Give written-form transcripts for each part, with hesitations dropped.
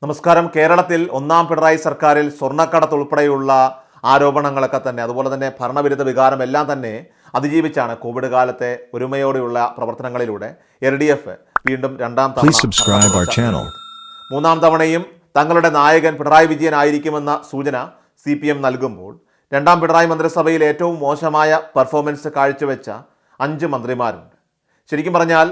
നമസ്കാരം. കേരളത്തിൽ ഒന്നാം പിണറായി സർക്കാരിൽ സ്വർണ്ണക്കടത്ത് ഉൾപ്പെടെയുള്ള ആരോപണങ്ങളൊക്കെ തന്നെ, അതുപോലെ തന്നെ ഭരണവിരുദ്ധ വികാരം എല്ലാം തന്നെ അതിജീവിച്ചാണ് കോവിഡ് കാലത്തെ ഒരുമയോടെയുള്ള പ്രവർത്തനങ്ങളിലൂടെ LDF വീണ്ടും രണ്ടാം തവണ മൂന്നാം തവണയും തങ്ങളുടെ നായകൻ പിണറായി വിജയൻ ആയിരിക്കുമെന്ന സൂചന CPM നൽകുമ്പോൾ രണ്ടാം പിണറായി മന്ത്രിസഭയിൽ ഏറ്റവും മോശമായ പെർഫോമൻസ് കാഴ്ചവെച്ച 5 മന്ത്രിമാരുണ്ട്. ശരിക്കും പറഞ്ഞാൽ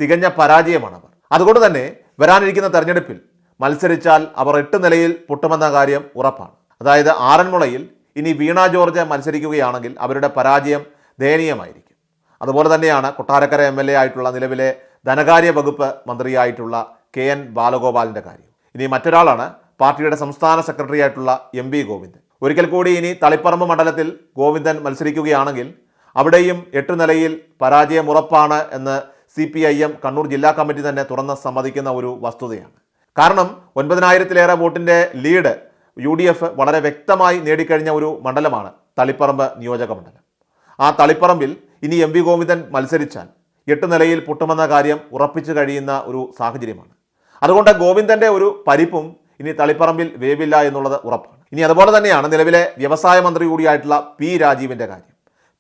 തികഞ്ഞ പരാജയമാണവർ. അതുകൊണ്ട് തന്നെ വരാനിരിക്കുന്ന തെരഞ്ഞെടുപ്പിൽ മത്സരിച്ചാൽ അവർ 8 നിലയിൽ പൊട്ടുമെന്ന കാര്യം ഉറപ്പാണ്. അതായത് ആറന്മുളയിൽ ഇനി വീണ ജോർജ് മത്സരിക്കുകയാണെങ്കിൽ അവരുടെ പരാജയം ദയനീയമായിരിക്കും. അതുപോലെ തന്നെയാണ് കൊട്ടാരക്കര MLA ആയിട്ടുള്ള നിലവിലെ ധനകാര്യ വകുപ്പ് മന്ത്രിയായിട്ടുള്ള KN ബാലഗോപാലിൻ്റെ കാര്യം. ഇനി മറ്റൊരാളാണ് പാർട്ടിയുടെ സംസ്ഥാന സെക്രട്ടറി ആയിട്ടുള്ള MV ഗോവിന്ദൻ. ഒരിക്കൽ കൂടി ഇനി തളിപ്പറമ്പ് മണ്ഡലത്തിൽ ഗോവിന്ദൻ മത്സരിക്കുകയാണെങ്കിൽ അവിടെയും 8 നിലയിൽ പരാജയം ഉറപ്പാണ് എന്ന് CPIM കണ്ണൂർ ജില്ലാ കമ്മിറ്റി തന്നെ തുറന്ന് സമ്മതിക്കുന്ന ഒരു വസ്തുതയാണ്. കാരണം 9,000-ലേറെ വോട്ടിൻ്റെ ലീഡ് UDF വളരെ വ്യക്തമായി നേടിക്കഴിഞ്ഞ ഒരു മണ്ഡലമാണ് തളിപ്പറമ്പ് നിയോജക മണ്ഡലം. ആ തളിപ്പറമ്പിൽ ഇനി MV ഗോവിന്ദൻ മത്സരിച്ചാൽ 8 നിലയിൽ പൊട്ടുമെന്ന കാര്യം ഉറപ്പിച്ചു കഴിയുന്ന ഒരു സാഹചര്യമാണ്. അതുകൊണ്ട് ഗോവിന്ദൻ്റെ ഒരു പരിപ്പും ഇനി തളിപ്പറമ്പിൽ വേവില്ല എന്നുള്ളത് ഉറപ്പാണ്. ഇനി അതുപോലെ തന്നെയാണ് നിലവിലെ വ്യവസായ മന്ത്രി കൂടിയായിട്ടുള്ള P രാജീവിൻ്റെ കാര്യം.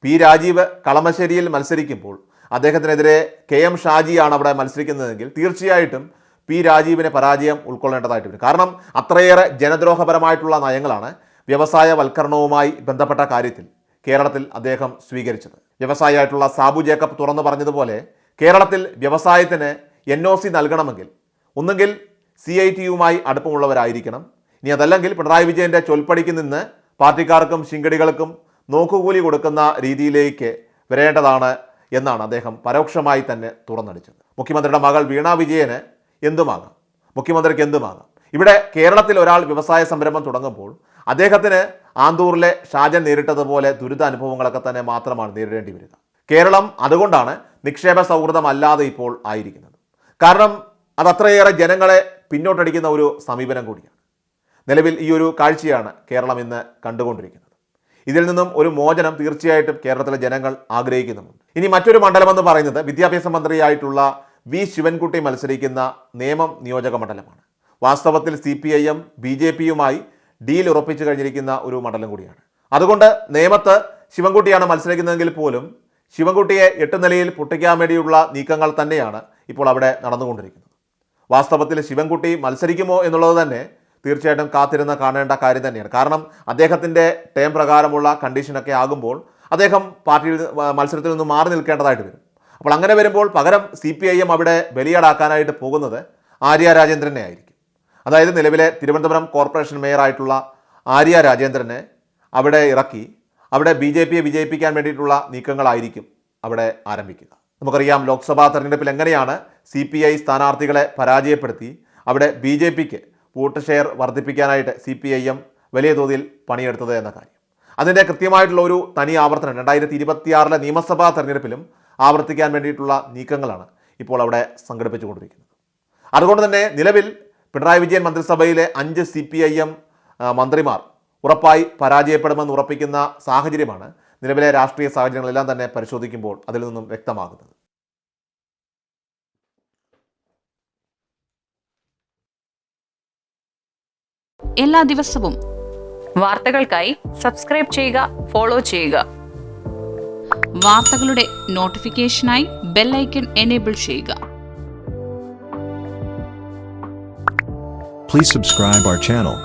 P രാജീവ് കളമശ്ശേരിയിൽ മത്സരിക്കുമ്പോൾ അദ്ദേഹത്തിനെതിരെ KM ഷാജിയാണ് അവിടെ മത്സരിക്കുന്നതെങ്കിൽ തീർച്ചയായിട്ടും P രാജീവിനെ പരാജയം ഉൾക്കൊള്ളേണ്ടതായിട്ട് വരും. കാരണം അത്രയേറെ ജനദ്രോഹപരമായിട്ടുള്ള നയങ്ങളാണ് വ്യവസായവൽക്കരണവുമായി ബന്ധപ്പെട്ട കാര്യത്തിൽ കേരളത്തിൽ അദ്ദേഹം സ്വീകരിച്ചത്. വ്യവസായിയായിട്ടുള്ള സാബു ജേക്കബ് തുറന്നു പറഞ്ഞതുപോലെ കേരളത്തിൽ വ്യവസായത്തിന് NOC നൽകണമെങ്കിൽ ഒന്നുകിൽ CITയുമായി അടുപ്പമുള്ളവരായിരിക്കണം. ഇനി അതല്ലെങ്കിൽ പിണറായി വിജയൻ്റെ ചൊൽപ്പടിക്ക് നിന്ന് പാർട്ടിക്കാർക്കും ശിങ്കടികൾക്കും നോക്കുകൂലി കൊടുക്കുന്ന രീതിയിലേക്ക് വരേണ്ടതാണ് എന്നാണ് അദ്ദേഹം പരോക്ഷമായി തന്നെ തുറന്നടിച്ചത്. മുഖ്യമന്ത്രിയുടെ മകൾ വീണ വിജയന് എന്തുമാകാം, മുഖ്യമന്ത്രിക്ക് എന്തുമാകാം. ഇവിടെ കേരളത്തിൽ ഒരാൾ വ്യവസായ സംരംഭം തുടങ്ങുമ്പോൾ അദ്ദേഹത്തിന് ആന്തൂറിലെ ഷാജൻ നേരിട്ടതുപോലെ ദുരിത അനുഭവങ്ങളൊക്കെ തന്നെ മാത്രമാണ് നേരിടേണ്ടി വരിക. കേരളം അതുകൊണ്ടാണ് നിക്ഷേപ സൗഹൃദമല്ലാതെ ഇപ്പോൾ ആയിരിക്കുന്നത്. കാരണം അത് അത്രയേറെ ജനങ്ങളെ പിന്നോട്ടടിക്കുന്ന ഒരു സമീപനം കൂടിയാണ്. നിലവിൽ ഈ ഒരു കാഴ്ചയാണ് കേരളം ഇന്ന് കണ്ടുകൊണ്ടിരിക്കുന്നത്. ഇതിൽ നിന്നും ഒരു മോചനം തീർച്ചയായിട്ടും കേരളത്തിലെ ജനങ്ങൾ ആഗ്രഹിക്കുന്നുമുണ്ട്. ഇനി മറ്റൊരു മണ്ഡലമെന്ന് പറയുന്നത് വിദ്യാഭ്യാസ മന്ത്രിയായിട്ടുള്ള V ശിവൻകുട്ടി മത്സരിക്കുന്ന നേമം നിയോജക മണ്ഡലമാണ്. വാസ്തവത്തിൽ CPIM BJPയുമായി ഡീൽ ഉറപ്പിച്ചു കഴിഞ്ഞിരിക്കുന്ന ഒരു മണ്ഡലം കൂടിയാണ്. അതുകൊണ്ട് നേമത്ത് ശിവൻകുട്ടിയാണ് മത്സരിക്കുന്നതെങ്കിൽ പോലും ശിവൻകുട്ടിയെ 8 നിലയിൽ പൊട്ടിക്കാൻ വേണ്ടിയുള്ള നീക്കങ്ങൾ തന്നെയാണ് ഇപ്പോൾ അവിടെ നടന്നുകൊണ്ടിരിക്കുന്നത്. വാസ്തവത്തിൽ ശിവൻകുട്ടി മത്സരിക്കുമോ എന്നുള്ളത് തന്നെ തീർച്ചയായിട്ടും കാത്തിരുന്ന് കാണേണ്ട കാര്യം തന്നെയാണ്. കാരണം അദ്ദേഹത്തിൻ്റെ ടേം പ്രകാരമുള്ള കണ്ടീഷനൊക്കെ ആകുമ്പോൾ അദ്ദേഹം പാർട്ടിയിൽ മത്സരത്തിൽ നിന്ന് മാറി നിൽക്കേണ്ടതായിട്ട് വരും. അപ്പോൾ അങ്ങനെ വരുമ്പോൾ പകരം CPIM അവിടെ ബലിയാടാക്കാനായിട്ട് പോകുന്നത് ആര്യ രാജേന്ദ്രനെ ആയിരിക്കും. അതായത് നിലവിലെ തിരുവനന്തപുരം കോർപ്പറേഷൻ മേയറായിട്ടുള്ള ആര്യ രാജേന്ദ്രനെ അവിടെ ഇറക്കി അവിടെ BJPയെ വിജയിപ്പിക്കാൻ വേണ്ടിയിട്ടുള്ള നീക്കങ്ങളായിരിക്കും അവിടെ ആരംഭിക്കുക. നമുക്കറിയാം ലോക്സഭാ തെരഞ്ഞെടുപ്പിൽ എങ്ങനെയാണ് CPI സ്ഥാനാർത്ഥികളെ പരാജയപ്പെടുത്തി അവിടെ BJPക്ക് വോട്ട് ഷെയർ വർദ്ധിപ്പിക്കാനായിട്ട് CPIM വലിയ തോതിൽ പണിയെടുത്തത് എന്ന കാര്യം. അതിൻ്റെ കൃത്യമായിട്ടുള്ള ഒരു തനി ആവർത്തനം 2026 നിയമസഭാ തെരഞ്ഞെടുപ്പിലും ആവർത്തിക്കാൻ വേണ്ടിയിട്ടുള്ള നീക്കങ്ങളാണ് ഇപ്പോൾ അവിടെ സംഘടിപ്പിച്ചുകൊണ്ടിരിക്കുന്നത്. അതുകൊണ്ട് തന്നെ നിലവിൽ പിണറായി വിജയൻ മന്ത്രിസഭയിലെ 5 CPIM മന്ത്രിമാർ ഉറപ്പായി പരാജയപ്പെടുമെന്ന് ഉറപ്പിക്കുന്ന സാഹചര്യമാണ് നിലവിലെ രാഷ്ട്രീയ സാഹചര്യങ്ങളെല്ലാം തന്നെ പരിശോധിക്കുമ്പോൾ അതിൽ നിന്നും വ്യക്തമാകുന്നത്. എല്ലാ ദിവസവും വാർത്തകൾക്കായി സബ്സ്ക്രൈബ് ചെയ്യുക, ഫോളോ ചെയ്യുക. വാർത്തകളുടെ നോട്ടിഫിക്കേഷനായി ബെൽ ഐക്കൺ എനേബിൾ ചെയ്യുക. Please subscribe our channel.